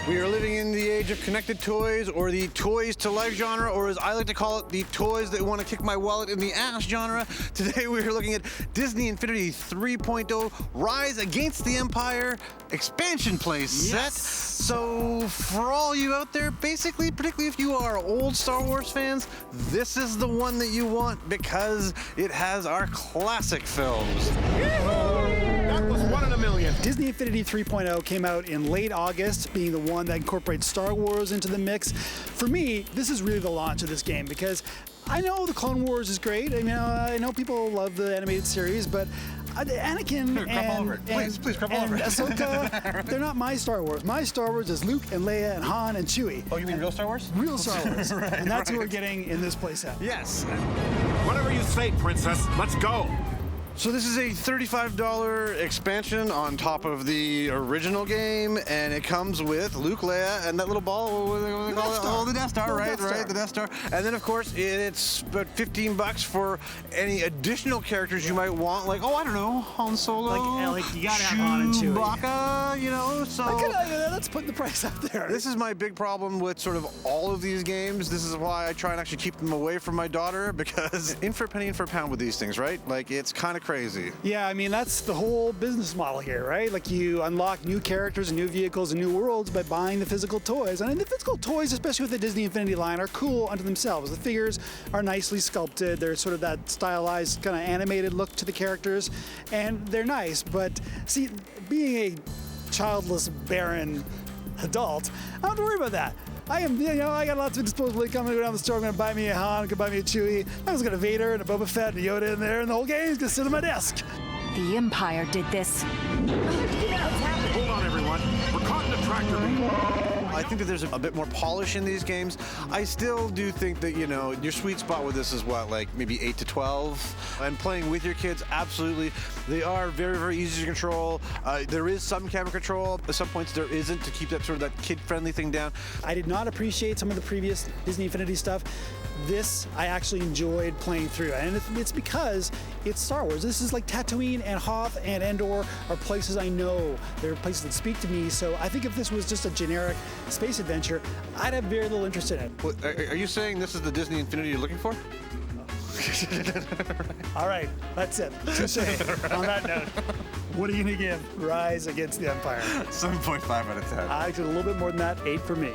We are living in the age of connected toys, or the toys to life genre, or as I like to call it, the toys that want to kick my wallet in the ass genre. Today we are looking at Disney Infinity 3.0 Rise Against the Empire expansion play set. So for all you out there, basically, particularly if you are old Star Wars fans, this is the one that you want because it has our classic films. That was 1 in a million. Disney Infinity 3.0 came out in late August, being the one that incorporates Star Wars into the mix. For me, this is really the launch of this game because I know the Clone Wars is great. I know people love the animated series, but Anakin and Ahsoka, they're not my Star Wars. My Star Wars is Luke and Leia and Han and Chewie. Oh, you mean real Star Wars? Real Star Wars. Right, and that's who we're getting in this playset. Yes. Whatever you say, Princess. Let's go. So this is a $35 expansion on top of the original game, and it comes with Luke, Leia, and that little ball. What do they call it? Oh, the Death Star, right? The Death Star. And then, of course, it's about $15 for any additional characters you might want, like, oh, I don't know, Han Solo, like you gotta have Han and Chewie. Chewbacca, you know. So let's put the price out there. This is my big problem with sort of all of these games. This is why I try and actually keep them away from my daughter, because in for a penny, in for a pound with these things, right? Like, it's kind of crazy. Yeah, I mean, that's the whole business model here, right? Like, you unlock new characters and new vehicles and new worlds by buying the physical toys. And the physical toys, especially with the Disney Infinity line, are cool unto themselves. The figures are nicely sculpted. There's sort of that stylized, kind of animated look to the characters, and they're nice. But see, being a childless, barren adult, I don't have to worry about that. I got lots of disposable income. I'm gonna go down the store. I'm gonna buy me a Han. I'm gonna buy me a Chewie. I was gonna Vader and a Boba Fett and a Yoda in there, and the whole game's gonna sit on my desk. The Empire did this. Hold on, everyone. We're caught in a tractor beam. I think that there's a bit more polish in these games. I still do think that, you know, your sweet spot with this is what, like maybe 8 to 12? And playing with your kids, absolutely. They are very, very easy to control. There is some camera control. At some points there isn't, to keep that sort of that kid-friendly thing down. I did not appreciate some of the previous Disney Infinity stuff. This I actually enjoyed playing through, and it's because it's Star Wars. This is like Tatooine and Hoth and Endor are places I know. They're places that speak to me, so I think if this was just a generic space adventure, I'd have very little interest in it. What, are you saying this is the Disney Infinity you're looking for? All right, that's it. Touche. On that note, what are you gonna give Rise Against the Empire? 7.5 out of 10. I did a little bit more than that, 8 for me.